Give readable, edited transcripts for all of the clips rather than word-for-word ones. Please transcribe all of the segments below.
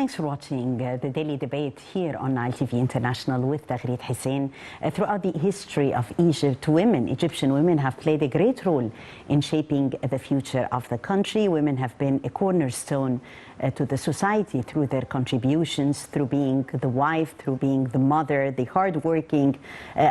Thanks for watching the daily debate here on Nile TV International with Taghreed Hussein. Throughout the history of Egypt, Egyptian women have played a great role in shaping the future of the country. Women have been a cornerstone to the society through their contributions, through being the wife, through being the mother, the hardworking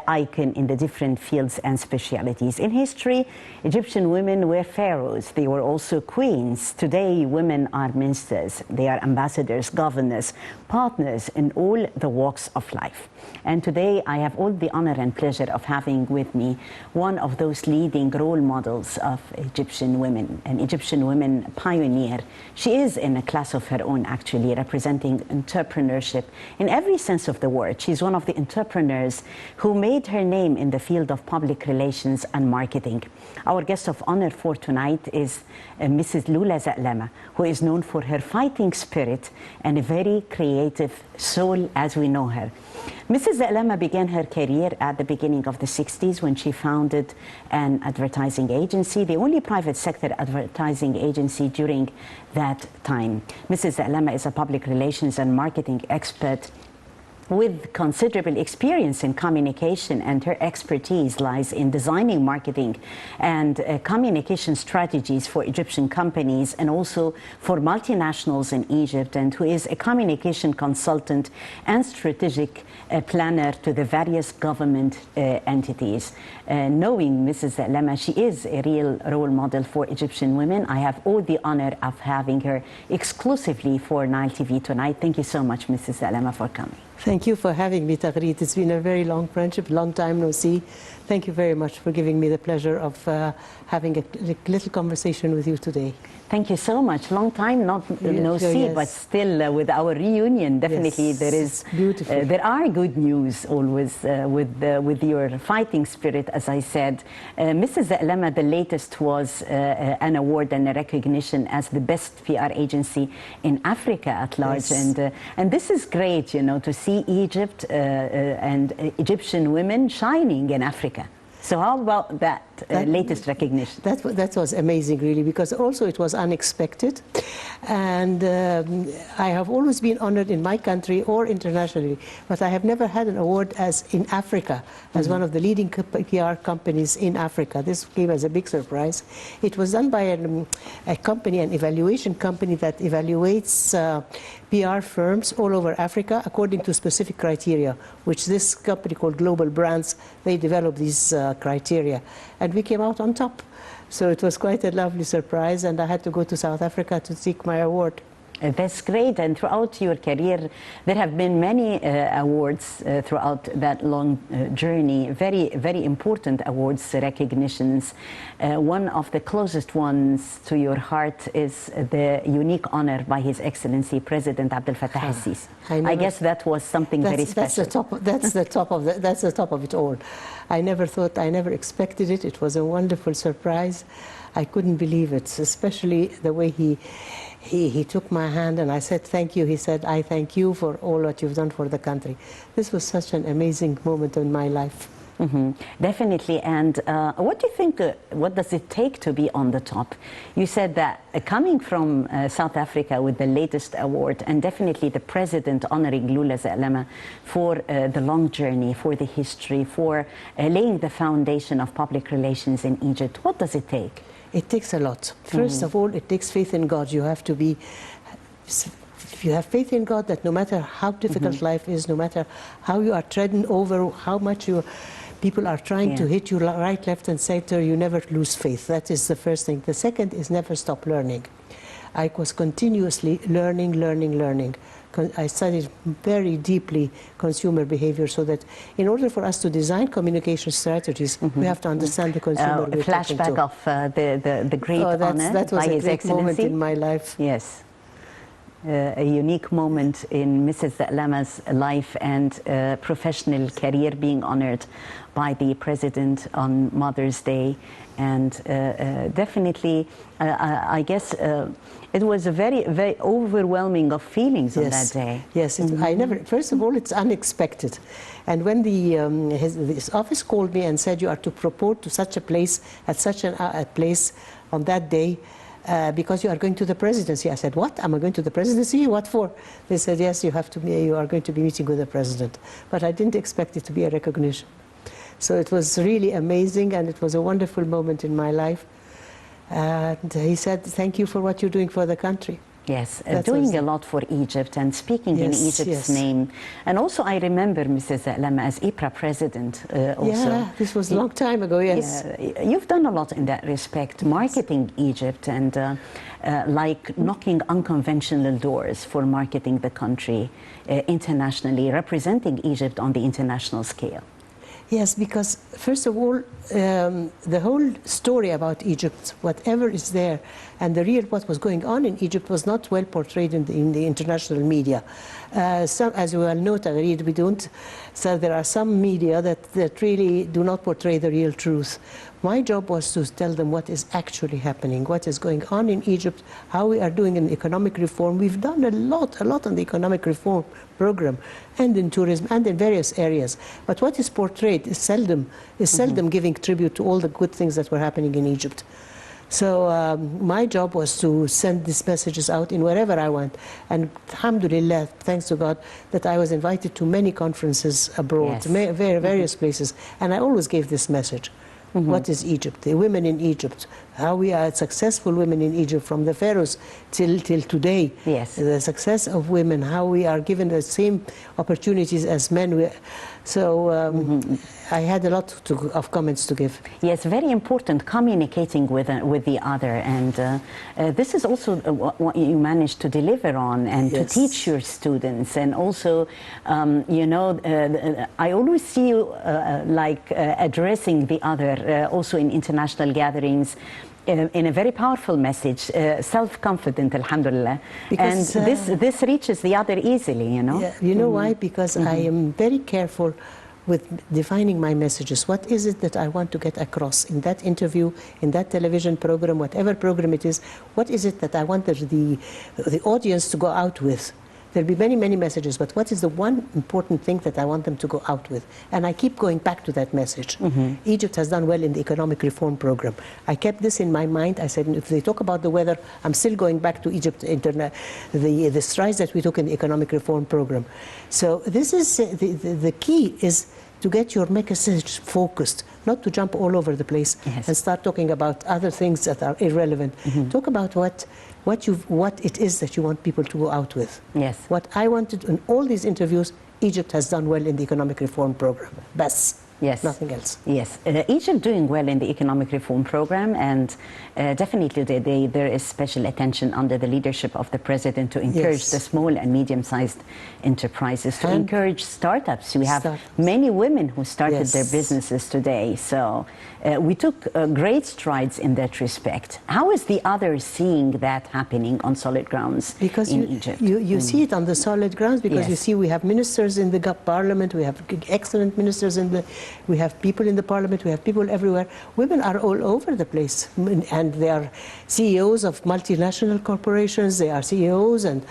icon in the different fields and specialities. In history, Egyptian women were pharaohs. They were also queens. Today, women are ministers. They are ambassadors, governors, partners in all the walks of life. And today, I have all the honor and pleasure of having with me one of those leading role models of Egyptian women, an Egyptian woman pioneer. She is in a class of her own, actually, representing entrepreneurship in every sense of the word. She's one of the entrepreneurs who made her name in the field of public relations and marketing. Our guest of honor for tonight is Mrs. Loula Zaklama, who is known for her fighting spirit and a very creative soul as we know her. Mrs. Zaklama began her career at the beginning of the 60s when she founded an advertising agency, the only private sector advertising agency during that time. Mrs. Zaklama is a public relations and marketing expert with considerable experience in communication, and her expertise lies in designing marketing and communication strategies for Egyptian companies and also for multinationals in Egypt, and who is a communication consultant and strategic planner to the various government entities. Knowing Mrs. Zaklama, she is a real role model for Egyptian women. I have all the honor of having her exclusively for Nile TV tonight. Thank you so much, Mrs. Zaklama, for coming. Thank you for having me, Taghreed. It's been a very long friendship, long time no see. Thank you very much for giving me the pleasure of having a little conversation with you today. Thank you so much. Long time no see, yes. But still with our reunion, definitely yes. There is beautiful. There are good news always with your fighting spirit, as I said. Mrs. Zaklama, the latest was an award and a recognition as the best PR agency in Africa at large, yes. And this is great, you know, to see Egypt and Egyptian women shining in Africa. So how about that latest recognition? That was amazing, really, because also it was unexpected. And I have always been honored in my country or internationally, but I have never had an award as in Africa, as one of the leading PR companies in Africa. This came as a big surprise. It was done by a company, an evaluation company that evaluates PR firms all over Africa according to specific criteria, which this company called Global Brands, they developed these criteria. And we came out on top. So it was quite a lovely surprise, and I had to go to South Africa to seek my award. That's great. And throughout your career, there have been many awards throughout that long journey, very, very important awards, recognitions. One of the closest ones to your heart is the unique honor by His Excellency President Abdel Fattah al-Sisi. I guess that was something very special. That's the top of it all. I never expected it. It was a wonderful surprise. I couldn't believe it, especially the way he took my hand and I said, thank you. He said, I thank you for all what you've done for the country. This was such an amazing moment in my life. Mm-hmm. Definitely. And what do you think, what does it take to be on the top? You said that coming from South Africa with the latest award, and definitely the president honoring Loula Zaklama for the long journey, for the history, for laying the foundation of public relations in Egypt. What does it take? It takes a lot. First of all, it takes faith in God. You have to be, if you have faith in God, that no matter how difficult life is, no matter how you are treading over, how much people are trying to hit you right, left, and center, you never lose faith. That is the first thing. The second is never stop learning. I was continuously learning. I studied very deeply consumer behavior, so that in order for us to design communication strategies, we have to understand the consumer. A flashback of the great honor that was by His a great Excellency. moment in my life. Yes. A unique moment in Mrs. Zaklama's life and professional career, being honored by the President on Mother's Day. And definitely, I guess it was a very, very overwhelming of feelings on that day. Yes, first of all, it's unexpected. And when his office called me and said, you are to propose to such a place, at such a place on that day, because you are going to the presidency. I said, what? Am I going to the presidency? What for? They said, yes, you are going to be meeting with the president. But I didn't expect it to be a recognition. So it was really amazing, and it was a wonderful moment in my life. And he said, thank you for what you're doing for the country. Yes, doing a lot for Egypt and speaking in Egypt's name. And also I remember Mrs. Zaklama as IPRA president also. Yeah, this was a long time ago, yes. Yeah, you've done a lot in that respect, marketing Egypt and like knocking unconventional doors for marketing the country internationally, representing Egypt on the international scale. Yes, because first of all, the whole story about Egypt, whatever is there, and what was going on in Egypt was not well portrayed in the international media. As you well know, Taghreed, we don't. So there are some media that really do not portray the real truth. My job was to tell them what is actually happening, what is going on in Egypt, how we are doing in economic reform. We've done a lot on the economic reform program, and in tourism, and in various areas. But what is portrayed is seldom giving tribute to all the good things that were happening in Egypt. So my job was to send these messages out in wherever I went. And alhamdulillah, thanks to God, that I was invited to many conferences abroad, various places. And I always gave this message. What is Egypt? The women in Egypt, how we are successful women in Egypt from the pharaohs till today. Yes. The success of women, how we are given the same opportunities as men. So I had a lot of comments to give. Yes, very important, communicating with the other. And this is also what you managed to deliver on and to teach your students. And also, you know, I always see you like addressing the other, also in international gatherings, in a very powerful message, self-confident, alhamdulillah. Because, and this reaches the other easily, you know? Yeah, you know why? Because I am very careful with defining my messages. What is it that I want to get across in that interview, in that television program, whatever program it is? What is it that I want the audience to go out with? There'll be many, many messages, but what is the one important thing that I want them to go out with? And I keep going back to that message. Egypt has done well in the economic reform program. I kept this in my mind. I said, if they talk about the weather, I'm still going back to Egypt, the strides that we took in the economic reform program. So this is, the key is to get your message focused, not to jump all over the place and start talking about other things that are irrelevant. Talk about what it is that you want people to go out with. Yes. What I wanted in all these interviews, Egypt has done well in the economic reform program. Bas. Yes. Nothing else. Yes. Egypt doing well in the economic reform program, and definitely there is special attention under the leadership of the president to encourage the small and medium-sized enterprises, to encourage startups. We have many women who started their businesses today. So we took great strides in that respect. How is the other seeing that happening on solid grounds in Egypt? You see it on the solid grounds because you see we have ministers in the parliament, we have excellent ministers we have people in the parliament, we have people everywhere. Women are all over the place, and they are CEOs of multinational corporations, they are CEOs, and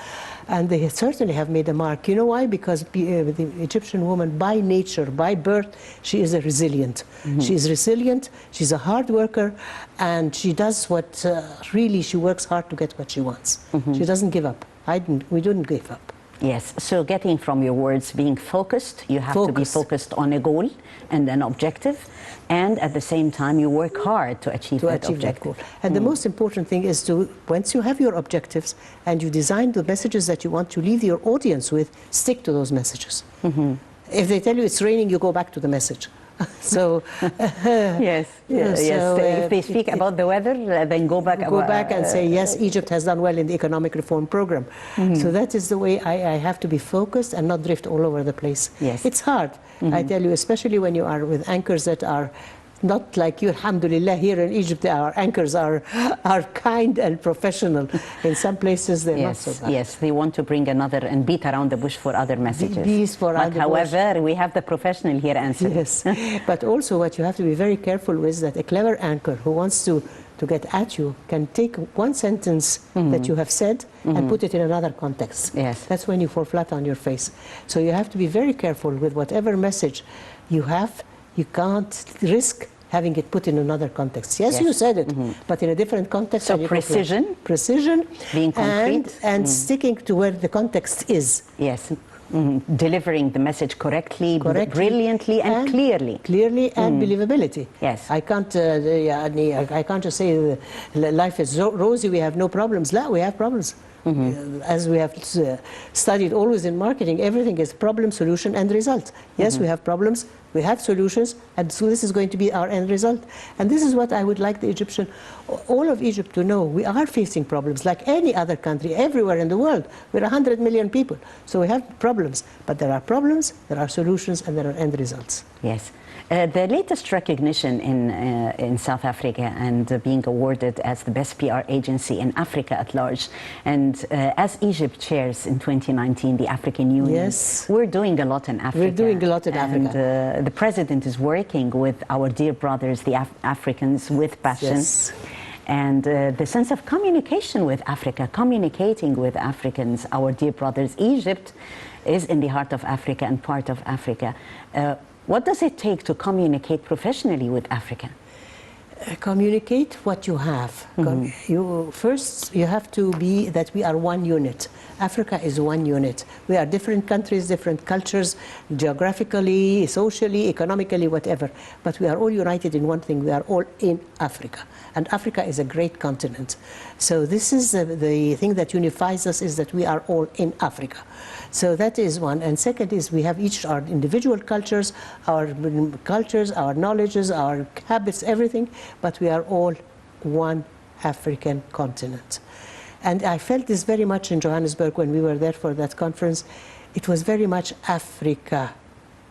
they certainly have made a mark. You know why? Because the Egyptian woman, by nature, by birth, she is a resilient. She is resilient, she's a hard worker, and she does what really, she works hard to get what she wants. She doesn't give up. We didn't give up. Yes, so getting from your words, being focused, you have to be focused on a goal and an objective, and at the same time you work hard to achieve that objective. And the most important thing is to, once you have your objectives and you design the messages that you want to leave your audience with, stick to those messages. If they tell you it's raining, you go back to the message. So yes. So, if they speak about the weather, then go back and say yes, Egypt has done well in the economic reform program. So that is the way I have to be focused and not drift all over the place. Yes, it's hard. I tell you, especially when you are with anchors that are not like you, alhamdulillah. Here in Egypt, our anchors are kind and professional. In some places, they're not so bad. Yes, they want to bring another and beat around the bush for other messages. But however, we have the professional here answering. Yes, but also what you have to be very careful with, that a clever anchor who wants to get at you can take one sentence that you have said and put it in another context. Yes. That's when you fall flat on your face. So you have to be very careful with whatever message you have. You can't risk having it put in another context. Yes, you said it, but in a different context. So precision. Precision. Being concrete. And sticking to where the context is. Yes. Delivering the message correctly, brilliantly, and clearly. Clearly and believability. Yes. I can't just say life is rosy, we have no problems. La, we have problems. As we have studied always in marketing, everything is problem, solution, and result. Yes, we have problems, we have solutions, and so this is going to be our end result. And this is what I would like all of Egypt to know. We are facing problems like any other country everywhere in the world. We're 100 million people, so we have problems. But there are problems, there are solutions, and there are end results. Yes. The latest recognition in South Africa and being awarded as the best PR agency in Africa at large, and as Egypt chairs in 2019 the African Union, yes, we're doing a lot in Africa. We're doing a lot in Africa. And the President is working with our dear brothers, the Africans, with passion. Yes. And the sense of communication with Africa, communicating with Africans, our dear brothers. Egypt is in the heart of Africa and part of Africa. What does it take to communicate professionally with Africa? Communicate what you have. First, you have to be that we are one unit. Africa is one unit. We are different countries, different cultures, geographically, socially, economically, whatever. But we are all united in one thing. We are all in Africa. And Africa is a great continent. So this is the thing that unifies us, is that we are all in Africa. So that is one. And second is we have each our individual cultures, our knowledges, our habits, everything, but we are all one African continent. And I felt this very much in Johannesburg when we were there for that conference. It was very much Africa.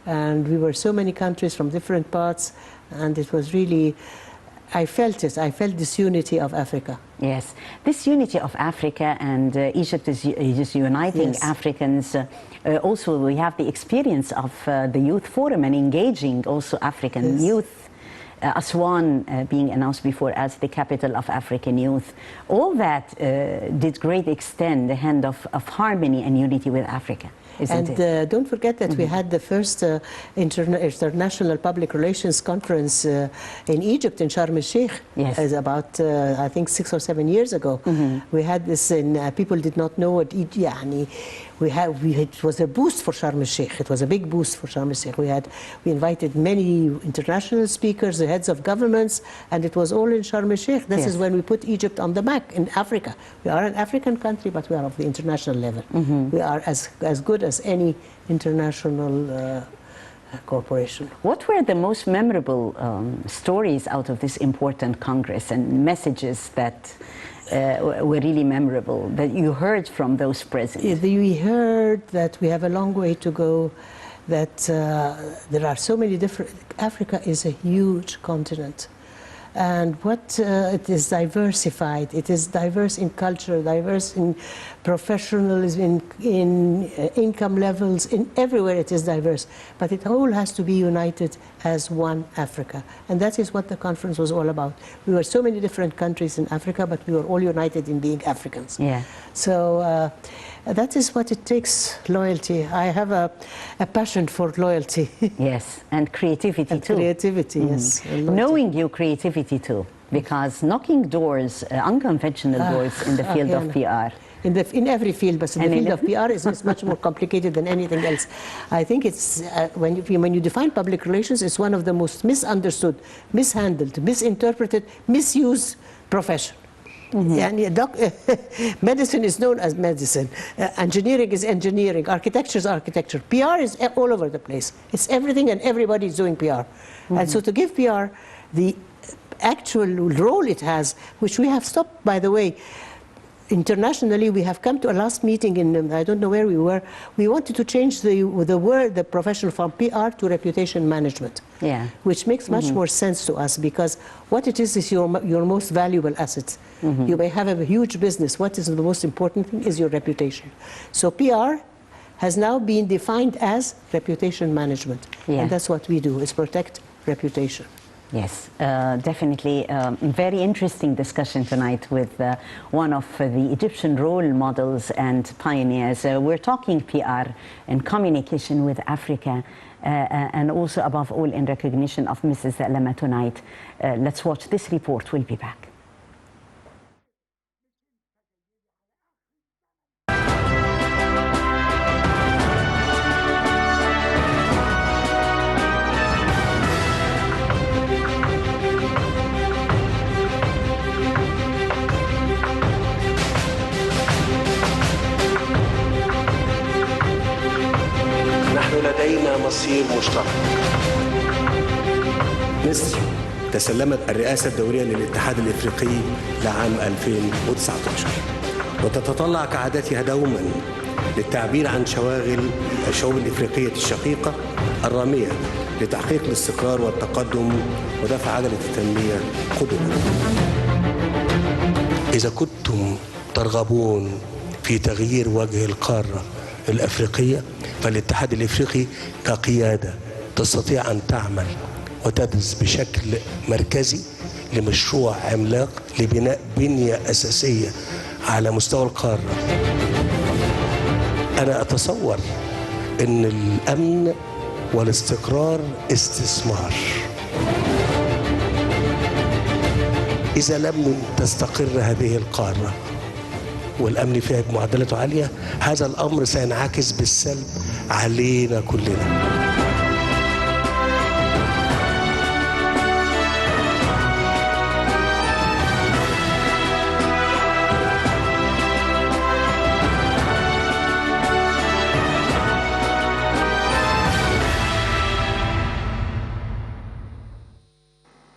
And we were so many countries from different parts, and it was really, I felt it. I felt this unity of Africa. Yes, this unity of Africa, and Egypt is uniting Africans. Also, we have the experience of the Youth Forum and engaging also African youth. Aswan being announced before as the capital of African youth. All that did great extend the hand of harmony and unity with Africa. And don't forget that we had the first international public relations conference in Egypt, in Sharm el-Sheikh, about, I think, 6 or 7 years ago. We had this, and people did not know what it was a boost for Sharm el-Sheikh. It was a big boost for Sharm el-Sheikh. We invited many international speakers, the heads of governments, and it was all in Sharm el-Sheikh. This is when we put Egypt on the map in Africa. We are an African country, but we are of the international level. We are as good as any international corporation. What were the most memorable stories out of this important Congress and messages that were really memorable, that you heard from those present? We heard that we have a long way to go, that there are so many different... Africa is a huge continent. And it is diversified. It is diverse in culture, diverse in professionalism, in income levels, in everywhere it is diverse. But it all has to be united as one Africa. And that is what the conference was all about. We were so many different countries in Africa, but we were all united in being Africans. Yeah. So that is what it takes, loyalty. I have a passion for loyalty. Yes, and creativity too. Creativity, yes. Knowing your creativity too, because knocking doors, unconventional doors in the field of PR. In every field, but in the field of PR is much more complicated than anything else. I think it's, when you define public relations, it's one of the most misunderstood, mishandled, misinterpreted, misused profession. Medicine is known as medicine, engineering is engineering, architecture is architecture. PR is all over the place. It's everything and everybody is doing PR. And so to give PR the actual role it has, which we have stopped, by the way, internationally, we have come to a last meeting in, I don't know where we were, we wanted to change the word, the profession from PR to reputation management. Yeah. Which makes much more sense to us, because what it is your most valuable asset. You may have a huge business. What is the most important thing is your reputation. So PR has now been defined as reputation management. And that's what we do, is protect reputation. Yes, definitely. Very interesting discussion tonight with one of the Egyptian role models and pioneers. We're talking PR and communication with Africa. and also above all in recognition of Mrs. Zaklama tonight. Let's watch this report. We'll be back. لدينا مصير مشترك. مصر تسلمت الرئاسة الدورية للاتحاد الإفريقي لعام 2019 وتتطلع كعادتها دوما للتعبير عن شواغل الشعوب الإفريقية الشقيقة الرامية لتحقيق الاستقرار والتقدم ودفع عجلة التنمية قدما. إذا كنتم ترغبون في تغيير وجه القارة الأفريقية فالاتحاد الإفريقي كقيادة تستطيع أن تعمل وتدرس بشكل مركزي لمشروع عملاق لبناء بنية أساسية على مستوى القارة. أنا أتصور أن الأمن والاستقرار استثمار. إذا لم تستقر هذه القارة والأمن فيها بمعدلاته عالية، هذا الأمر سينعكس بالسلب علينا كلنا.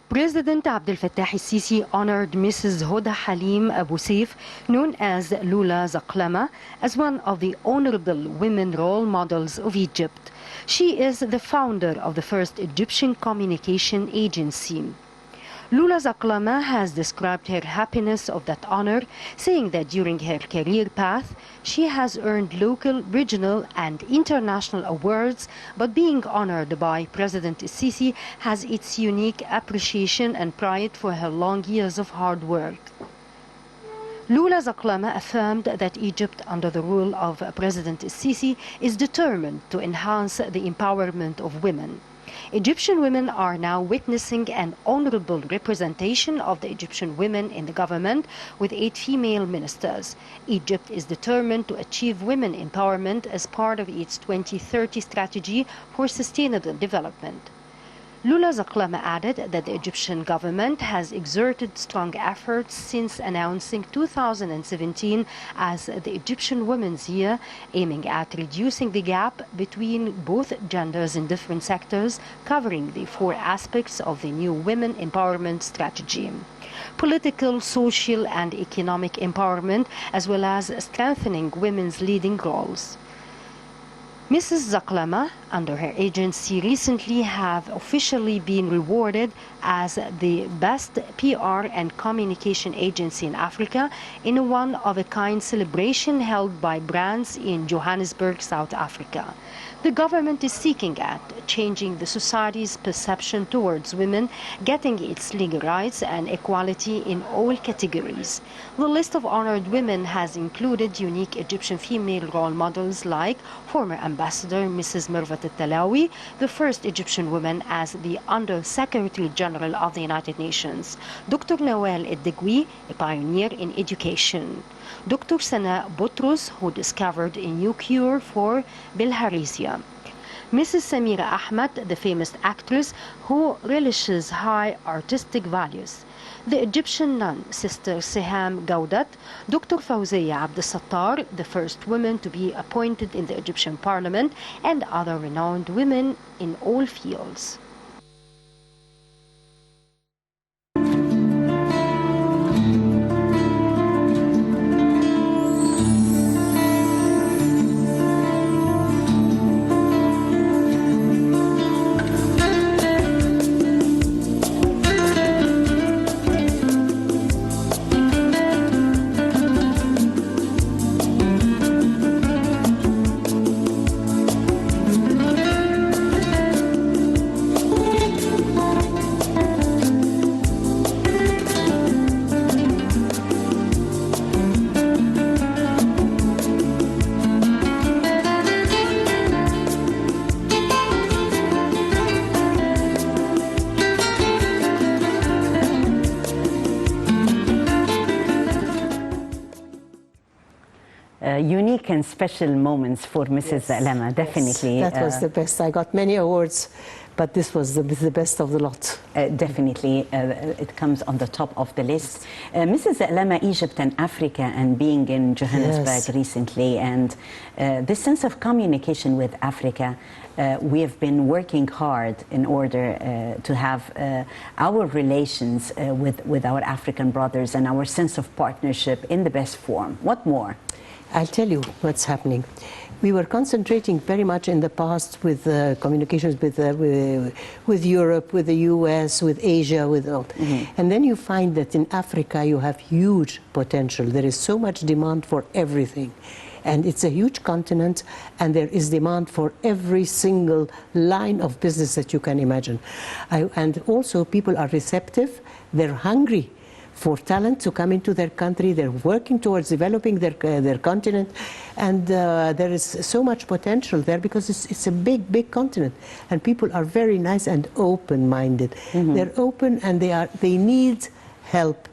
President Abdel Fattah al-Sisi honored Mrs. Hoda Halim Abu Saif, known as Loula Zaklama, as one of the honorable women role models of Egypt. She is the founder of the first Egyptian communication agency. Loula Zaklama has described her happiness of that honor, saying that during her career path, she has earned local, regional and international awards, but being honored by President Sisi has its unique appreciation and pride for her long years of hard work. Loula Zaklama affirmed that Egypt, under the rule of President Sisi, is determined to enhance the empowerment of women. Egyptian women are now witnessing an honorable representation of the Egyptian women in the government with 8 female ministers. Egypt is determined to achieve women empowerment as part of its 2030 strategy for sustainable development. Loula Zaklama added that the Egyptian government has exerted strong efforts since announcing 2017 as the Egyptian Women's Year, aiming at reducing the gap between both genders in different sectors, covering the 4 aspects of the new women empowerment strategy: political, social and economic empowerment, as well as strengthening women's leading roles. Mrs. Zaklama, under her agency, recently have officially been rewarded as the best PR and communication agency in Africa in a one-of-a-kind celebration held by brands in Johannesburg, South Africa. The government is seeking at changing the society's perception towards women, getting its legal rights and equality in all categories. The list of honored women has included unique Egyptian female role models like former Ambassador Mrs. Mirvat al-Talawi, the first Egyptian woman as the Under-Secretary General of the United Nations, Dr. Nawal Eddegui, a pioneer in education, Dr. Sana Boutros, who discovered a new cure for bilharzia, Mrs. Samira Ahmed, the famous actress who relishes high artistic values, the Egyptian nun Sister Siham Gaudat, Dr. Fawziya Abdel-Sattar, the first woman to be appointed in the Egyptian parliament, and other renowned women in all fields. unique and special moments for Mrs. Zaklama, definitely. Yes, that was the best. I got many awards, but this was the best of the lot. Definitely, it comes on the top of the list. Mrs. Zaklama, Egypt and Africa, and being in Johannesburg recently, and this sense of communication with Africa, we have been working hard in order to have our relations with our African brothers and our sense of partnership in the best form. What more? I'll tell you what's happening. We were concentrating very much in the past with communications with Europe, with the US, with Asia, with all. And then you find that in Africa you have huge potential. There is so much demand for everything. And it's a huge continent, and there is demand for every single line of business that you can imagine. And also people are receptive, they're hungry for talent to come into their country. They're working towards developing their continent, and there is so much potential there because it's a big, big continent, and people are very nice and open-minded. They're open, and they need help.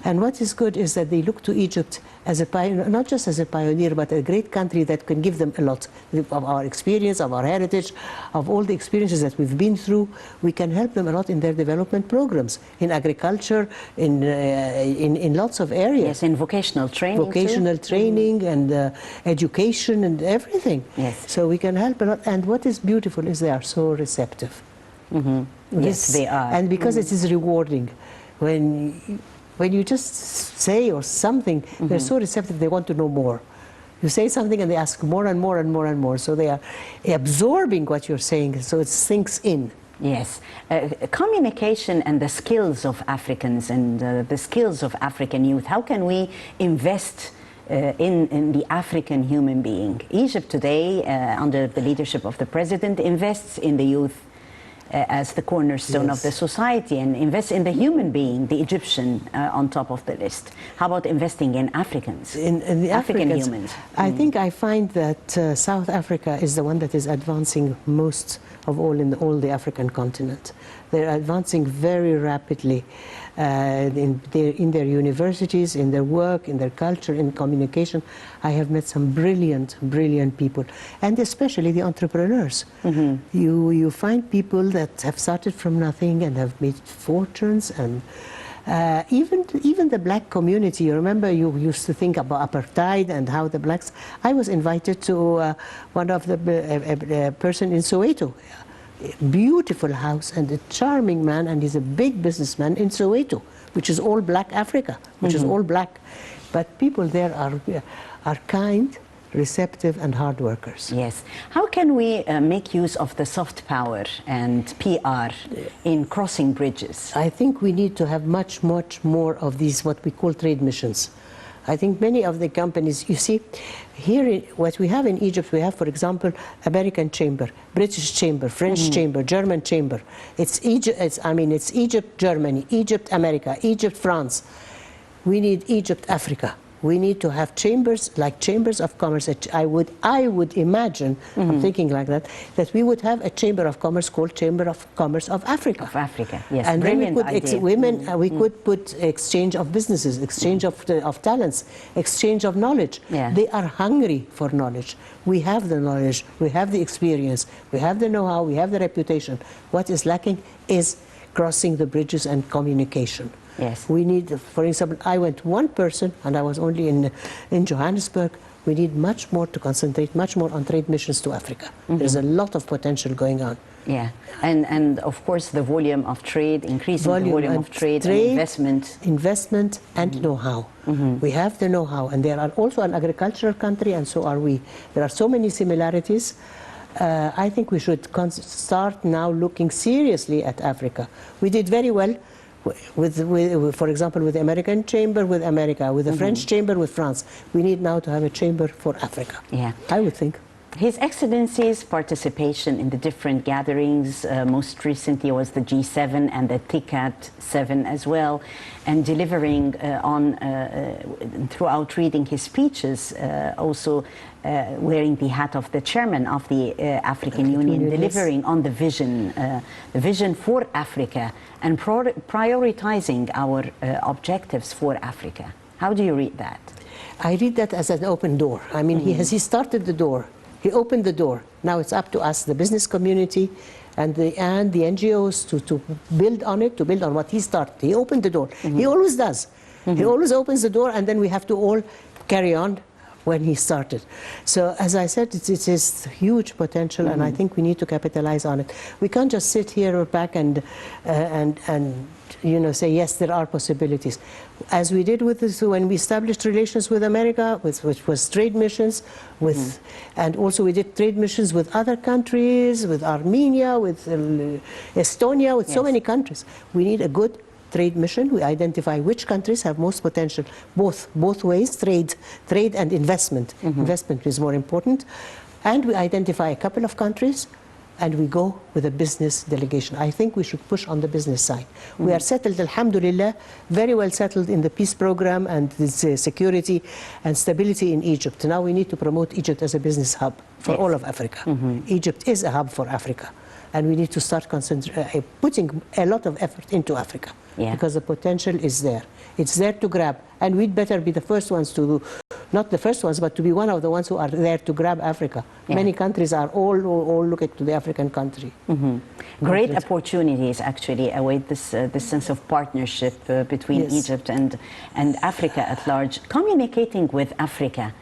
And what is good is that they look to Egypt as a pioneer, not just as a pioneer, but a great country that can give them a lot of our experience, of our heritage, of all the experiences that we've been through. We can help them a lot in their development programs, in agriculture, in lots of areas. Yes, in vocational training. Vocational training and education and everything. Yes. So we can help a lot. And what is beautiful is they are so receptive. Yes, they are. And because it is rewarding. When you just say or something, they're so receptive, they want to know more. You say something and they ask more and more and more and more. So they are absorbing what you're saying, so it sinks in. Yes. Communication and the skills of Africans and the skills of African youth, how can we invest in the African human being? Egypt today, under the leadership of the president, invests in the youth as the cornerstone of the society, and invest in the human being, the Egyptian, on top of the list. How about investing in Africans, in the African Africans, humans? I think I find that South Africa is the one that is advancing most of all in all the African continent. They're advancing very rapidly in their universities, in their work, in their culture, in communication. I have met some brilliant, brilliant people, and especially the entrepreneurs. You find people that have started from nothing and have made fortunes, and even the black community. You remember you used to think about apartheid and how the blacks. I was invited to one of the person in Soweto. Beautiful house and a charming man, and he's a big businessman in Soweto, which is all black Africa, which is all black. But people there are kind, receptive, and hard workers. Yes. How can we make use of the soft power and PR in crossing bridges? I think we need to have much, much more of these, what we call trade missions. I think many of the companies, you see, here what we have in Egypt, we have, for example, American Chamber, British Chamber, French Chamber, German Chamber. It's Egypt, it's Egypt, Germany, Egypt, America, Egypt, France. We need Egypt, Africa. We need to have chambers, like chambers of commerce. I would imagine, I'm thinking like that we would have a chamber of commerce called Chamber of Commerce of Africa. Of Africa, yes. And then brilliant idea. We could put exchange of businesses, exchange of talents, exchange of knowledge. Yeah. They are hungry for knowledge. We have the knowledge, we have the experience, we have the know-how, we have the reputation. What is lacking is crossing the bridges and communication. Yes. We need, for example, I went one person, and I was only in Johannesburg. We need much more to concentrate, much more on trade missions to Africa. There's a lot of potential going on. Yeah, and of course the volume of trade, increasing the volume of trade and investment. Investment and know-how. We have the know-how, and there are also an agricultural country, and so are we. There are so many similarities. I think we should start now looking seriously at Africa. We did very well for example, with the American Chamber with America, with the French Chamber with France. We need now to have a chamber for Africa. Yeah, I would think. His Excellency's participation in the different gatherings, most recently was the G7 and the TICAD 7 as well, and delivering throughout reading his speeches, also wearing the hat of the chairman of the African Union, delivering on the vision for Africa and prioritizing our objectives for Africa. How do you read that? I read that as an open door. I mean, he started the door. He opened the door. Now it's up to us, the business community, and the NGOs to build on it, to build on what he started. He opened the door. He always does. He always opens the door, and then we have to all carry on when he started. So as I said, it is huge potential, and I think we need to capitalize on it. We can't just sit here back and you know, say, yes, there are possibilities. As we did with this, when we established relations with America, which was trade missions, and also we did trade missions with other countries, with Armenia, with Estonia, with so many countries. We need a good trade mission. We identify which countries have most potential, both ways, trade and investment. Investment is more important. And we identify a couple of countries, and we go with a business delegation. I think we should push on the business side. We are settled, alhamdulillah, very well settled in the peace program and the security and stability in Egypt. Now we need to promote Egypt as a business hub for all of Africa. Egypt is a hub for Africa, and we need to start putting a lot of effort into Africa, because the potential is there. It's there to grab, and we'd better be the first ones to, not the first ones, but to be one of the ones who are there to grab Africa. Many countries are all looking to the African country. Great opportunities actually await this sense of partnership between Egypt and Africa at large. Communicating with Africa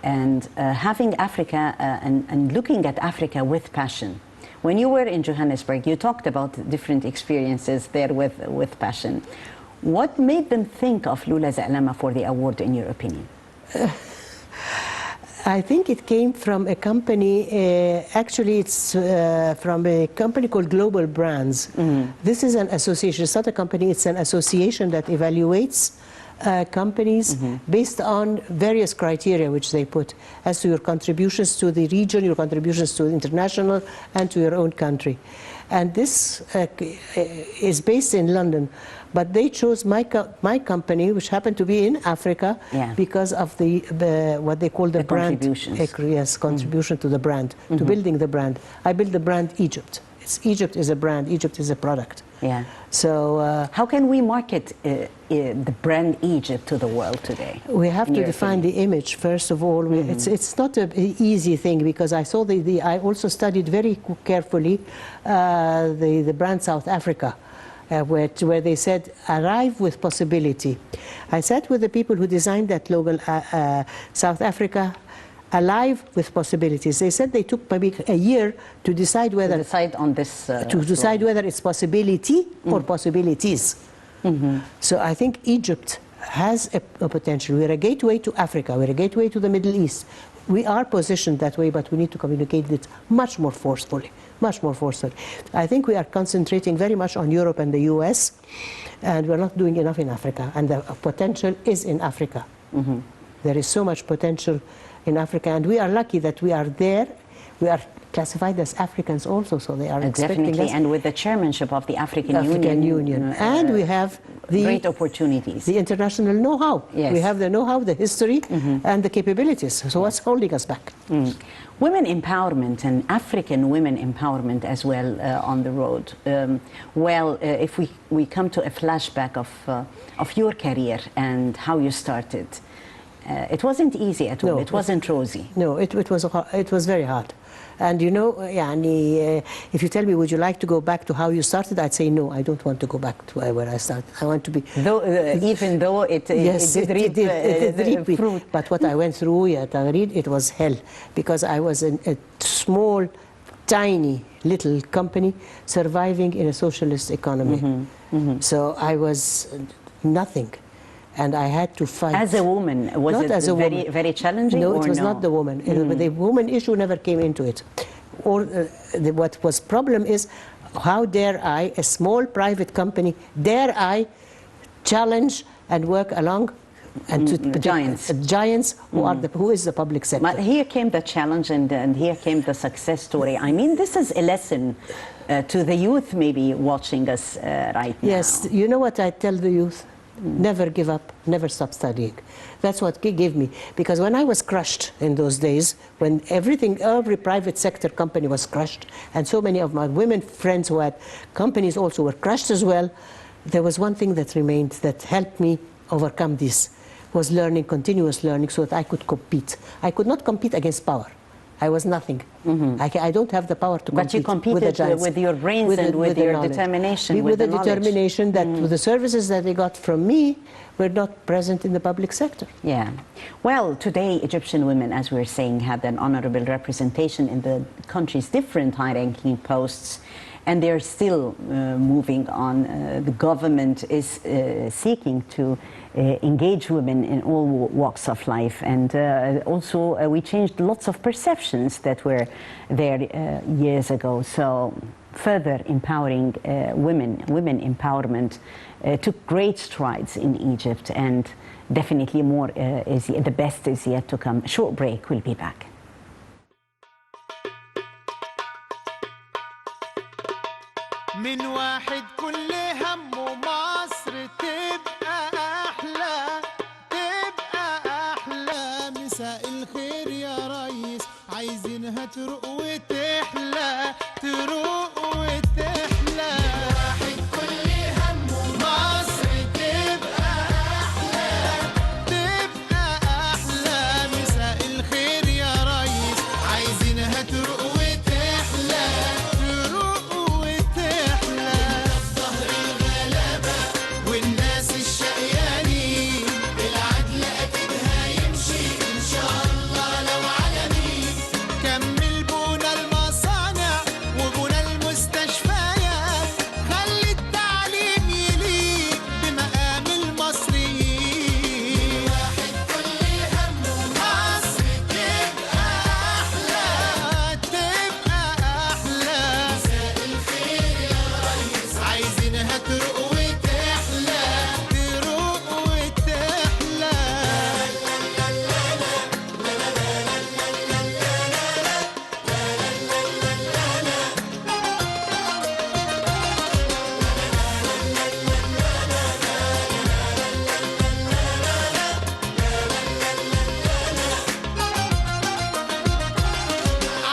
and having Africa and looking at Africa with passion. When you were in Johannesburg, you talked about different experiences there with passion. What made them think of Loula Zaklama for the award, in your opinion? I think it came from a company, actually it's from a company called Global Brands. This is an association, it's not a company, it's an association that evaluates companies based on various criteria which they put as to your contributions to the region, your contributions to the international, and to your own country. And this is based in London, but they chose my company, which happened to be in Africa, because of the what they call the brand contributions. Contribution to the brand, to building the brand. I built the brand Egypt. Egypt is a brand. Egypt is a product. So how can we market the brand Egypt to the world today? We have to define the image first of all. It's not an easy thing, because I saw I also studied very carefully the brand South Africa, where they said arrive with possibility. I sat with the people who designed that logo, South Africa, alive with possibilities. They said they took maybe a year to decide whether whether it's possibility or possibilities. So I think Egypt has a potential. We're a gateway to Africa. We're a gateway to the Middle East. We are positioned that way, but we need to communicate it much more forcefully. Much more forcefully. I think we are concentrating very much on Europe and the US, and we're not doing enough in Africa. And the potential is in Africa. There is so much potential in Africa, and we are lucky that we are there. We are classified as Africans also, so they are expecting us. And with the chairmanship of the African Union. And we have the great opportunities. The international know-how. We have the know-how, the history, and the capabilities. So what's holding us back? Women empowerment and African women empowerment as well on the road. If we come to a flashback of your career and how you started, it wasn't easy at all. It wasn't rosy. No, it was very hard. And you know, if you tell me, would you like to go back to how you started? I'd say no, I don't want to go back to where I started. I want to be... even though it did reap fruit. But what I went through, it was hell. Because I was in a small, tiny, little company surviving in a socialist economy. So I was nothing. And I had to fight. As a woman, was it very challenging? No, it was not the woman. The woman issue never came into it. Or what was problem is, how dare I, a small private company, dare I challenge and work along and to giants who is the public sector. But here came the challenge, and here came the success story. I mean, this is a lesson to the youth maybe watching us right now. Yes, you know what I tell the youth? Never give up, never stop studying. That's what gave me. Because when I was crushed in those days, when every private sector company was crushed, and so many of my women friends who had companies also were crushed as well, there was one thing that remained that helped me overcome this, was learning, continuous learning, so that I could compete. I could not compete against power. I was nothing. I don't have the power to compete. But you competed with the giants. with your brains and with your determination. With the knowledge. determination that the services that they got from me were not present in the public sector. Yeah. Well, today Egyptian women, as we're saying, had an honorable representation in the country's different high-ranking posts, and they're still moving on. The government is seeking to engage women in all walks of life, and also we changed lots of perceptions that were there years ago. So further empowering women empowerment took great strides in Egypt, and definitely more the best is yet to come. Short break, we'll be back. من واحد كل همه مصر تبقى أحلى مساء الخير يا ريس عايزينها تروق وتحلى تروق وتحلى واحد كل همه مصر تبقى أحلى مساء الخير يا ريس عايزينها تروق وتحلى والناس الشقيانين بالعدل أكيد هيمشي إن شاء الله لو علني كمل بونا المصانع وبونا المستشفيات خلي التعليم يليق بمقام المصريين واحد كل همه مصر تبقى أحلى مساء الخير يا ريس عايزينها تروق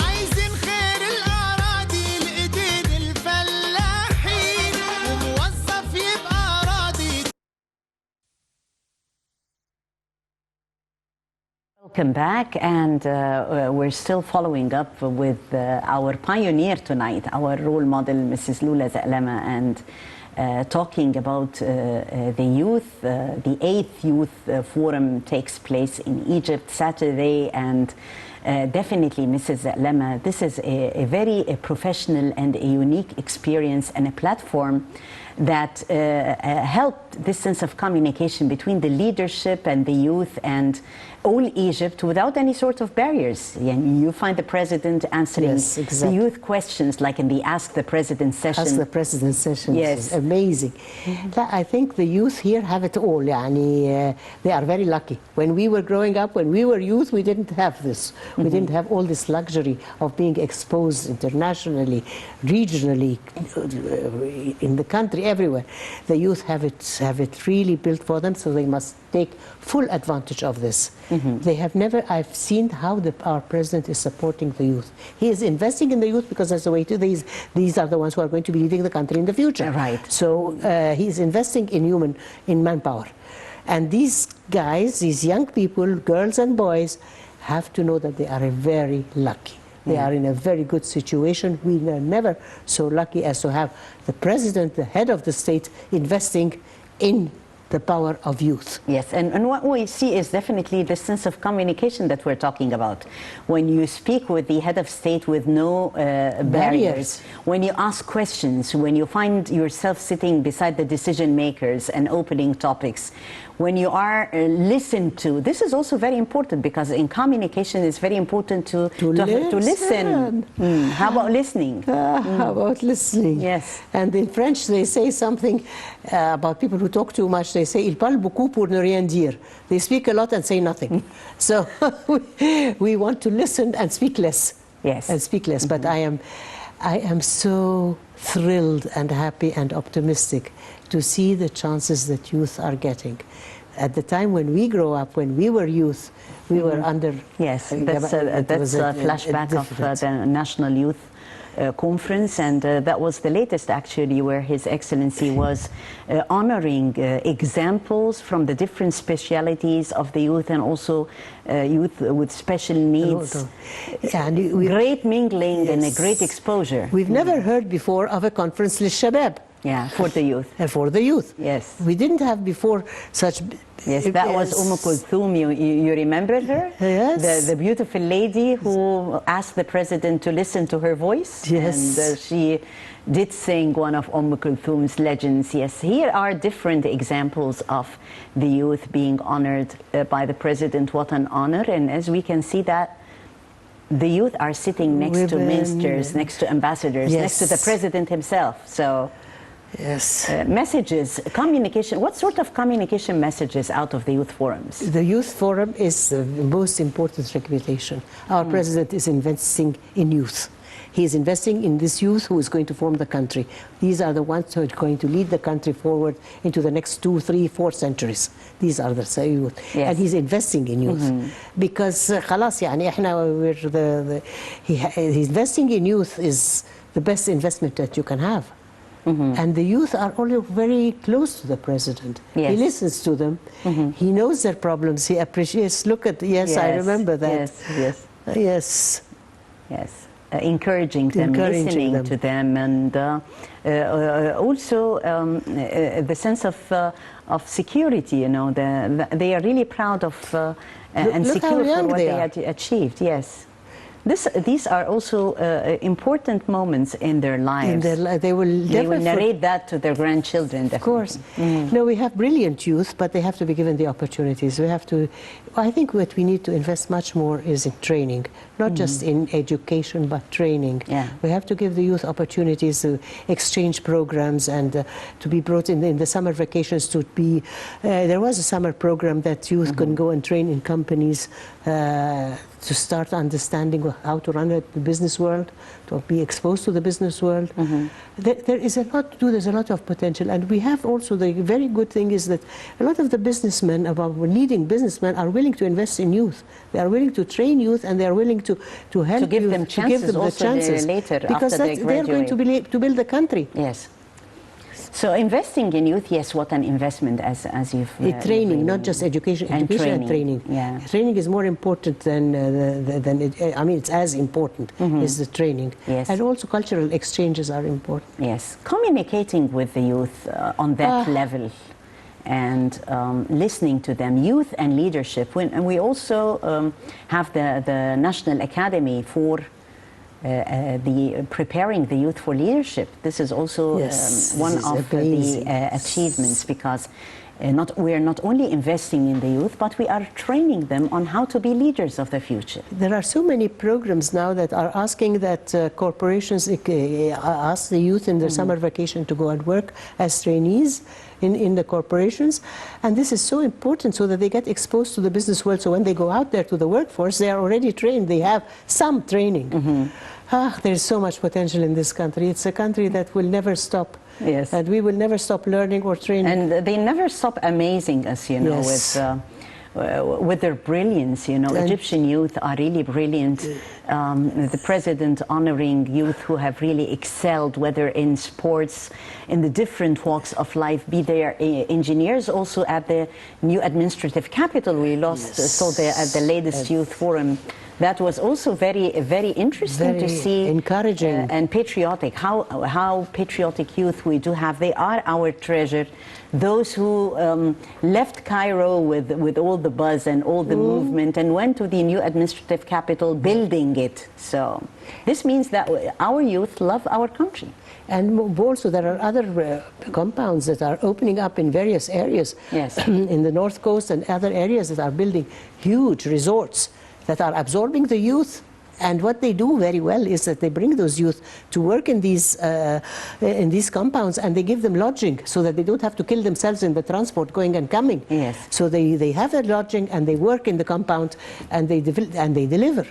عايزين خير الأراضي لإيدين الفلاحين وموظف يبقى راضي. Welcome back, and we're still following up with our pioneer tonight, our role model, Mrs. Loula Zaklama, and talking about the youth. The 8th Youth Forum takes place in Egypt Saturday, and definitely, Mrs. Zaklama, this is a very professional and a unique experience and a platform that helped this sense of communication between the leadership and the youth and all Egypt without any sort of barriers. And you find the president answering the youth questions, like in the Ask the President session. Ask the President session. Yes. Amazing. I think the youth here have it all. They are very lucky. When we were growing up, when we were youth, we didn't have this. We didn't have all this luxury of being exposed internationally, regionally, in the country, everywhere. The youth have it really built for them, so they must take full advantage of this. They have never, I've seen how our president is supporting the youth. He is investing in the youth because that's the way to these are the ones who are going to be leading the country in the future. Right. So he's investing in manpower. And these guys, these young people, girls and boys, have to know that they are very lucky. They are in a very good situation. We are never so lucky as to have the president, the head of the state, investing in the power of youth. Yes, and what we see is definitely the sense of communication that we're talking about. When you speak with the head of state with no barriers, when you ask questions, when you find yourself sitting beside the decision makers and opening topics, when you are listened to. This is also very important because in communication it's very important to listen. How about listening? How about listening? Yes. And in French they say something about people who talk too much. They say, il parle beaucoup pour ne rien dire. They speak a lot and say nothing. So we want to listen and speak less. Yes. And speak less. But I am so thrilled and happy and optimistic to see the chances that youth are getting. At the time when we grow up, when we were youth, we were under... Yes, that's a flashback of the National Youth conference, and that was the latest actually, where His Excellency was honoring examples from the different specialities of the youth, and also youth with special needs. Yeah, and Great mingling and a Yes. great exposure. we've never heard before of a conference للشباب. Yeah, for the youth. For the youth. Yes. We didn't have before such. Yes, that was Kulthum. You remember her? Yes. The beautiful lady who asked the president to listen to her voice. Yes. And she did sing one of Kulthum's legends. Yes, here are different examples of the youth being honored by the president. What an honor. And as we can see that the youth are sitting next to ministers, next to ambassadors, next to the president himself. So. Yes. Messages, communication. What sort of communication messages out of the youth forums? The youth forum is the most important reputation. Our president is investing in youth. He is investing in this youth who is going to form the country. These are the ones who are going to lead the country forward into the next 2, 3, 4 centuries. These are the youth. Yes. And he's investing in youth. Because خلاص يعني احنا he's investing in youth is the best investment that you can have. And the youth are all very close to the president. Yes. He listens to them. He knows their problems. He appreciates. Look at, yes, I remember that. Yes, yes. Yes. Yes. Encouraging them, Encouraging listening them. to them, and also the sense of security. You know, they are really proud of and look secure how for young what they they are. had achieved. Yes. These are also important moments in their lives. They will never narrate that to their grandchildren. Of course. No, we have brilliant youth, but they have to be given the opportunities. We have to. I think what we need to invest much more is in training, not just in education, but training. Yeah. We have to give the youth opportunities to exchange programs and to be brought in the summer vacations to be. There was a summer program that youth can go and train in companies to start understanding how to run the business world, to be exposed to the business world. There is a lot to do. There's a lot of potential, and we have also the very good thing is that a lot of the businessmen, our leading businessmen, are willing to invest in youth. They are willing to train youth, and they are willing to help To give youth, them to give them the chances also chances later because after they they're going to build the country. Yes. So investing in youth, yes, what an investment as you've Training, not just education, and education training. and training. Yeah. Training is more important than I mean, it's as important is the training. Yes. And also cultural exchanges are important. Yes, communicating with the youth on that level and listening to them, youth and leadership. And we also have the National Academy for preparing the youth for leadership. This is also one of the achievements, because we are not only investing in the youth, but we are training them on how to be leaders of the future. There are so many programs now that are asking that corporations ask the youth in their summer vacation to go and work as trainees in the corporations. And this is so important so that they get exposed to the business world. So when they go out there to the workforce, they are already trained. They have some training. There's so much potential in this country. It's a country that will never stop. Yes. And we will never stop learning or training. And they never stop amazing us, you know, with their brilliance. You know, Egyptian youth are really brilliant. The president honoring youth who have really excelled, whether in sports, in the different walks of life, be they engineers. Also at the new administrative capital, we saw at the latest youth forum. That was also very, very interesting to see. Encouraging. And patriotic. How patriotic youth we do have. They are our treasure. Those who left Cairo with all the buzz and all the movement and went to the new administrative capital, building it. So this means that our youth love our country. And also there are other compounds that are opening up in various areas. Yes. In the North Coast and other areas that are building huge resorts that are absorbing the youth. And what they do very well is that they bring those youth to work in these compounds, and they give them lodging so that they don't have to kill themselves in the transport going and coming. Yes. So they have their lodging and they work in the compound and they deliver.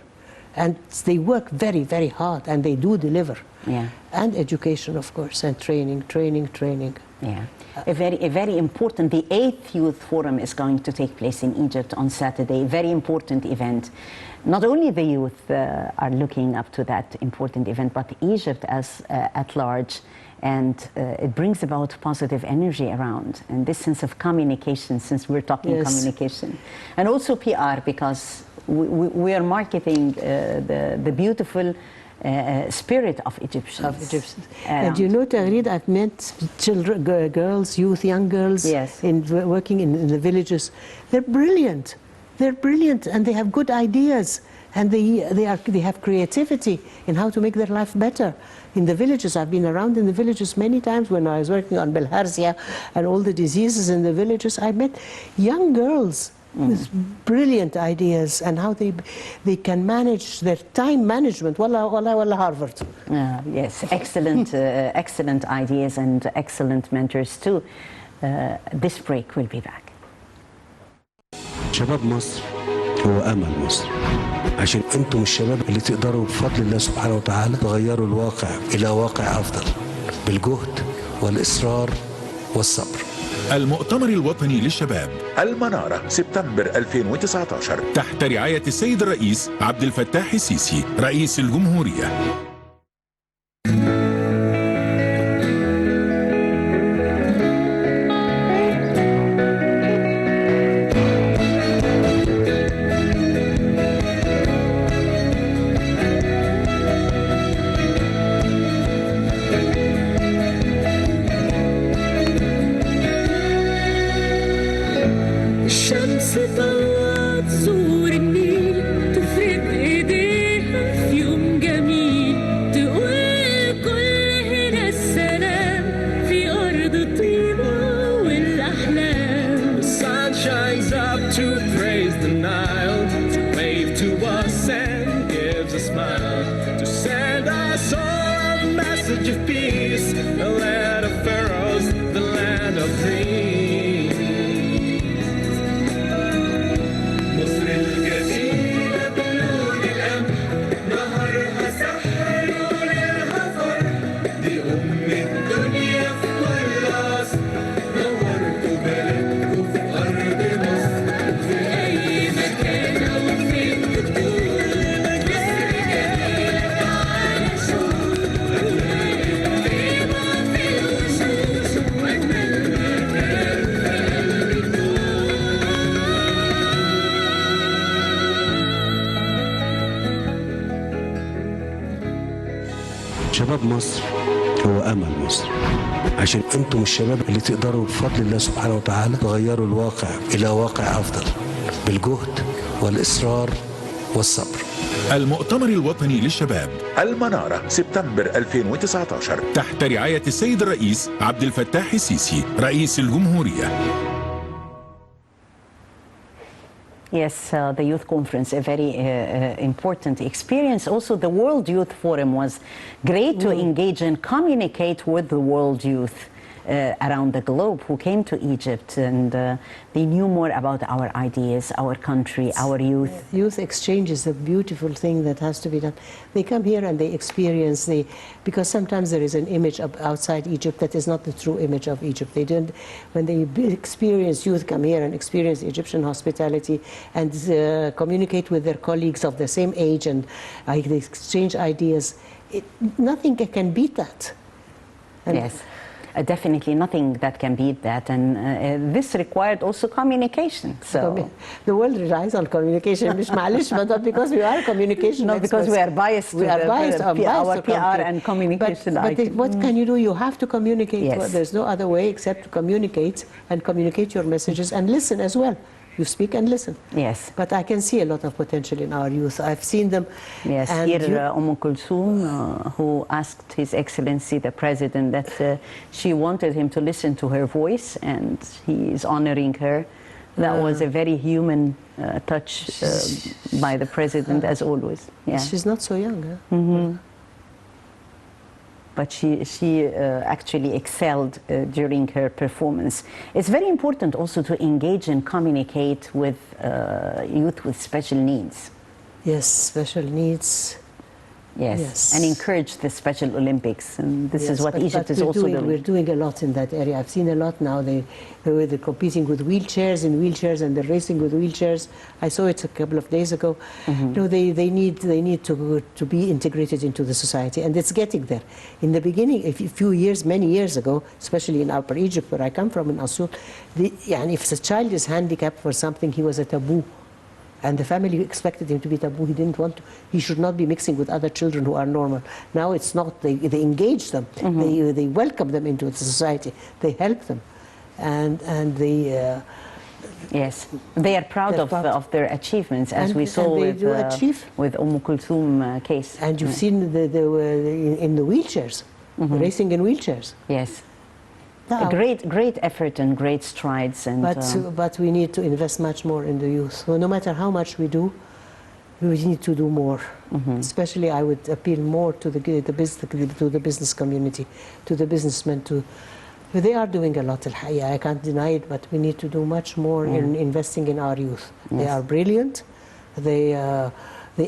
And they work very, very hard, and they do deliver. Yeah. And education, of course, and training. Yeah, a very important. The 8th Youth Forum is going to take place in Egypt on Saturday. Very important event. not only the youth are looking up to that important event, but Egypt as at large, and it brings about positive energy around, and this sense of communication, since we're talking communication, and also PR, because we are marketing the beautiful spirit of Egyptians. And you know, Tagreed, I've met children, girls, youth, young girls, working in the villages. They're brilliant. They're brilliant, and they have good ideas, and they have creativity in how to make their life better. In the villages, I've been around in the villages many times when I was working on bilharzia and all the diseases in the villages. I met young girls with brilliant ideas and how they can manage their time management. Wallah, Harvard. Yes, excellent, excellent ideas and excellent mentors too. This break will be back. شباب مصر هو أمل مصر، عشان أنتم الشباب اللي تقدروا بفضل الله سبحانه وتعالى تغيروا الواقع إلى واقع أفضل بالجهد والإصرار والصبر. المؤتمر الوطني للشباب المنارة سبتمبر 2019 تحت رعاية السيد الرئيس عبد الفتاح السيسي رئيس الجمهورية. الشمس طلعت زور النيل تفرد ايديها في يوم جميل تقول كل هنا السلام في ارض طيبه والاحلام. The sun shines up to praise the Nile, to wave to us and gives a smile, to send us all a message of peace, the land of pharaohs, the land of dreams. شباب مصر هو أمل مصر، عشان أنتم الشباب اللي تقدروا بفضل الله سبحانه وتعالى تغيروا الواقع إلى واقع أفضل بالجهد والإصرار والصبر. المؤتمر الوطني للشباب المنارة سبتمبر 2019 تحت رعاية السيد الرئيس عبد الفتاح السيسي رئيس الجمهورية. Yes, the youth conference, a very important experience. Also, the World Youth Forum was great to engage and communicate with the world youth around the globe who came to Egypt, and they knew more about our ideas, our country, our youth. Youth exchange is a beautiful thing that has to be done. They come here and they experience because sometimes there is an image of outside Egypt that is not the true image of Egypt. They don't, when they experience, youth come here and experience Egyptian hospitality and communicate with their colleagues of the same age and they exchange ideas. Nothing can beat that. And yes. Definitely nothing that can beat that, and this required also communication. So the world relies on communication, but not because we are communication no, experts. because we are biased. We are biased. Our PR and communication. But what can you do? You have to communicate. Yes. Well, there's no other way except to communicate and communicate your messages and listen as well. You speak and listen. Yes. But I can see a lot of potential in our youth. I've seen them. Yes. And here, Kulthum, who asked His Excellency the President that she wanted him to listen to her voice, and he is honoring her. That was a very human touch by the President, as always. Yeah. She's not so young, huh? Mm-hmm. But she actually excelled during her performance. It's very important also to engage and communicate with youth with special needs. Yes, special needs. Yes, and encourage the Special Olympics. And this is what Egypt is also doing. We're doing a lot in that area. I've seen a lot now. They're competing with wheelchairs and they're racing with wheelchairs. I saw it a couple of days ago. No, they need to be integrated into the society, and it's getting there. In the beginning, many years ago, especially in Upper Egypt, where I come from, in Asul, if a child is handicapped for something, he was a taboo. And the family expected him to be taboo. He didn't want to. He should not be mixing with other children who are normal. Now it's not. They engage them. They welcome them into the society. They help them, and they. Yes, they are proud of their achievements, as we saw with Kulthum case. And you've seen in the wheelchairs, racing in wheelchairs. Yes. A great effort and great strides. But we need to invest much more in the youth. So no matter how much we do, we need to do more. Especially, I would appeal more to the business community, to the businessmen. They are doing a lot. I can't deny it, but we need to do much more in investing in our youth. They are brilliant. They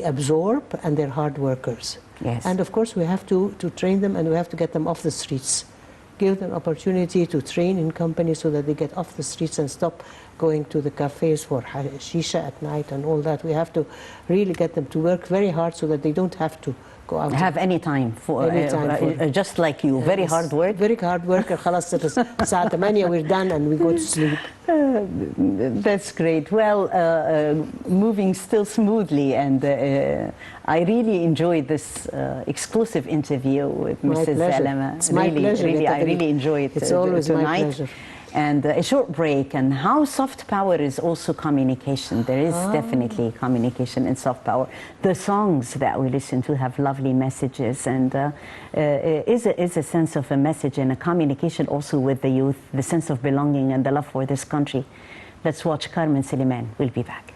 absorb, and they're hard workers. Yes. And of course, we have to train them, and we have to get them off the streets. Give them opportunity to train in companies so that they get off the streets and stop going to the cafes for shisha at night and all that. We have to really get them to work very hard so that they don't have to go out. Have any time for just like you. Very hard work. Very hard worker. خلاص الساعة 8 we're done and we go to sleep. That's great. Well, moving still smoothly, and I really enjoyed this exclusive interview with Mrs. Zaklama. It's my pleasure. I really enjoyed it It's always tonight. my pleasure. And a short break, and how soft power is also communication. There is definitely communication in soft power. The songs that we listen to have lovely messages, and is a sense of a message and a communication also with the youth, the sense of belonging and the love for this country. Let's watch Carmen Suleiman. We'll be back.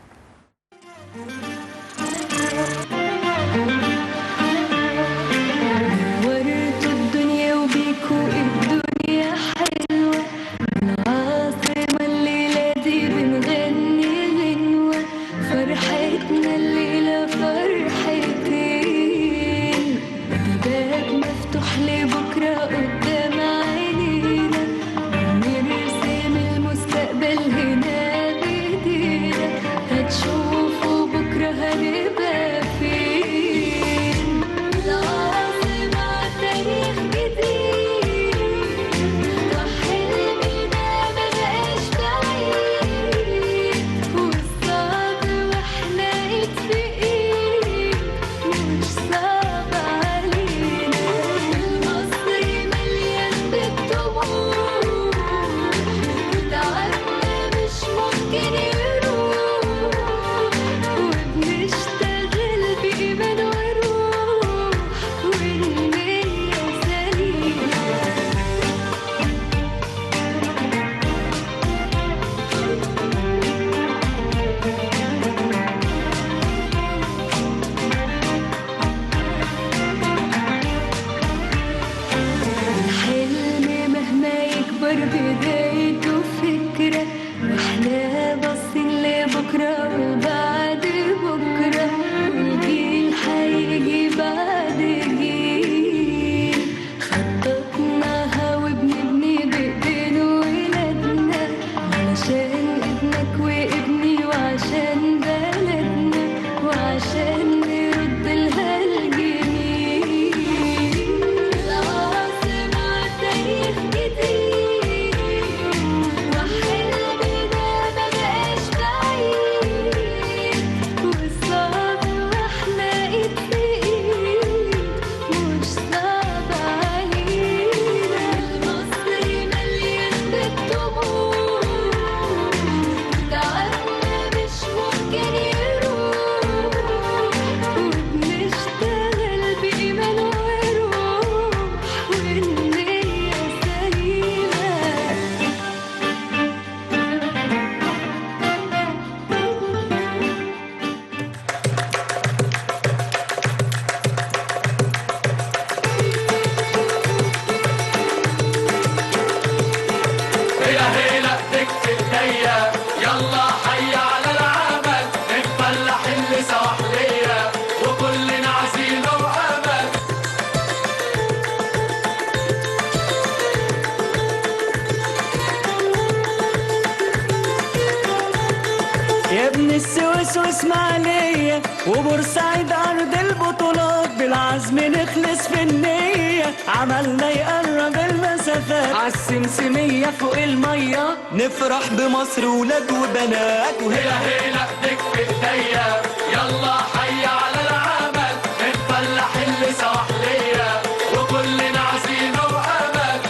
السويس واسماعيلية وبورسعيد أرض البطولات، بالعزم نخلص في النية، عملنا يقرب المسافات، عالسمسمية فوق المية نفرح بمصر ولاد وبنات، وهلا هلا ايديك في ايديا، يلا حي على العمل، نتفلح اللي سواحلية وكلنا عزيمة وأمل.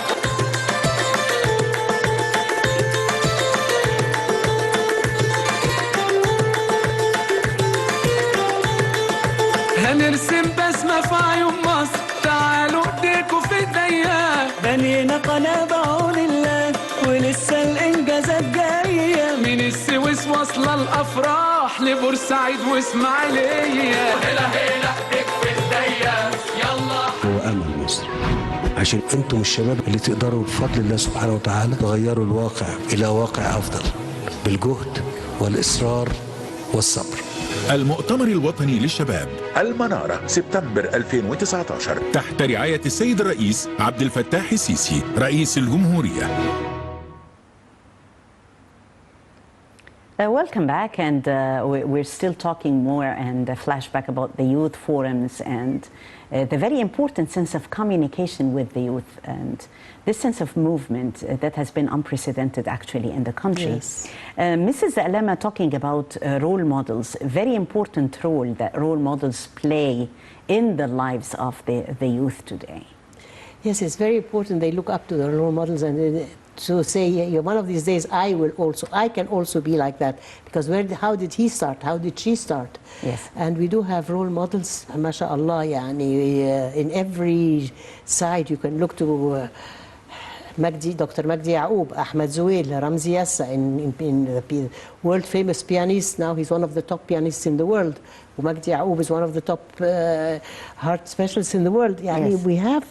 هنرسم بسمة في عيون مصر، تعالوا ايديكوا في ايديا، بنينا قناة بعون الله ولسه الانجازات جاية، من السويس واصلة الافراح لبورسعيد واسماعيلية، هلا هلا ايديك في ايديا يلا. هو امل مصر، عشان انتم الشباب اللي تقدروا بفضل الله سبحانه وتعالى تغيروا الواقع الى واقع افضل بالجهد والاصرار والصبر. المؤتمر الوطني للشباب المنارة سبتمبر 2019 تحت رعاية السيد الرئيس عبد الفتاح السيسي رئيس الجمهورية. Welcome back, and we're still talking more and a flashback about the youth forums and the very important sense of communication with the youth and this sense of movement that has been unprecedented actually in the country. Yes. Mrs. Zaklama talking about role models, very important role that role models play in the lives of the youth today. Yes, it's very important. They look up to the role models and to say, one of these days I can also be like that, because how did he start? How did she start? Yes. And we do have role models, mashallah, in every side. You can look to Dr. Magdi Yaoub, Ahmed Zouel, Ramzi Yassa, in the world famous pianist. Now he's one of the top pianists in the world. Magdi Yaoub is one of the top heart specialists in the world. Yes. We have,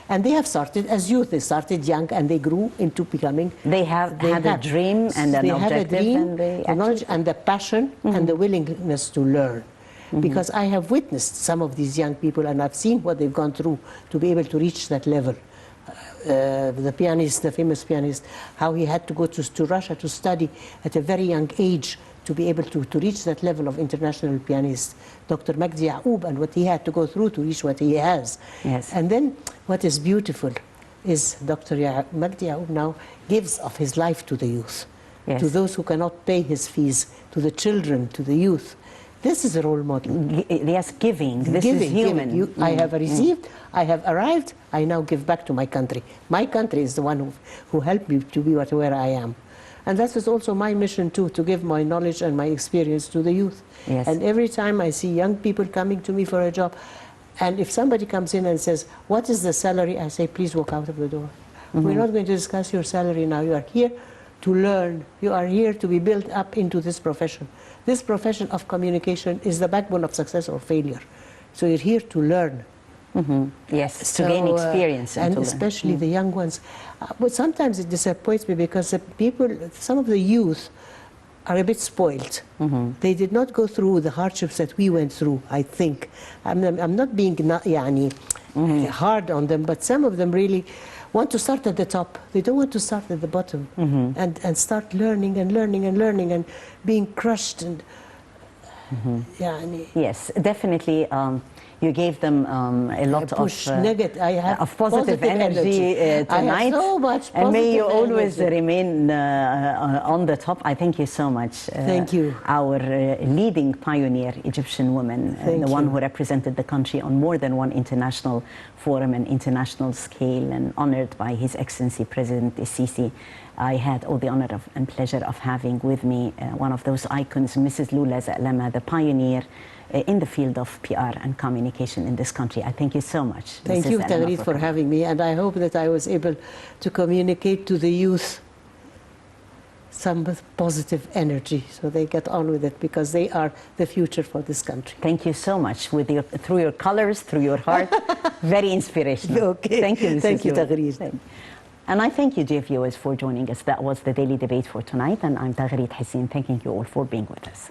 and they have started as youth. They started young and they grew into becoming. They had a dream and an objective, the knowledge and the passion and the willingness to learn. Because I have witnessed some of these young people and I've seen what they've gone through to be able to reach that level. The pianist, the famous pianist, how he had to go to Russia to study at a very young age to be able to reach that level of international pianist. Dr. Magdi Yaoub, and what he had to go through to reach what he has. Yes. And then what is beautiful is Dr. Magdi Yaoub now gives of his life to the youth, Yes. to those who cannot pay his fees, to the children, to the youth. This is a role model. Yes, giving. This is human. I have received, I have arrived, I now give back to my country. My country is the one who helped me to be where I am. And that is also my mission too, to give my knowledge and my experience to the youth. Yes. And every time I see young people coming to me for a job, and if somebody comes in and says, what is the salary? I say, please walk out of the door. We're not going to discuss your salary now. You are here to learn. You are here to be built up into this profession. This profession of communication is the backbone of success or failure. So you're here to learn. Yes, to gain experience. And to especially the young ones. But sometimes it disappoints me because the people, some of the youth are a bit spoiled. They did not go through the hardships that we went through, I think. I'm not being hard on them, but some of them really want to start at the top. They don't want to start at the bottom and start learning and learning and learning and being crushed. And Yes, definitely. You gave them a lot of positive energy tonight. I have so much positive and may you always energy. remain on the top. I thank you so much. Thank you. Our leading pioneer Egyptian woman, the one who represented the country on more than one international forum and international scale, and honored by His Excellency President Sisi. I had all the honor and pleasure of having with me one of those icons, Mrs. Loula Zaklama, the pioneer in the field of PR and communication in this country. I thank you so much. Thank Mrs. you, Zaklama, Tagreed, for having me, and I hope that I was able to communicate to the youth some positive energy so they get on with it, because they are the future for this country. Thank you so much. Through your colors, through your heart, very inspirational. Okay. Thank you, Mrs. Thank you, Loula. Tagreed. And I thank you, dear viewers, for joining us. That was the Daily Debate for tonight, and I'm Tagreed Hussein, thanking you all for being with us.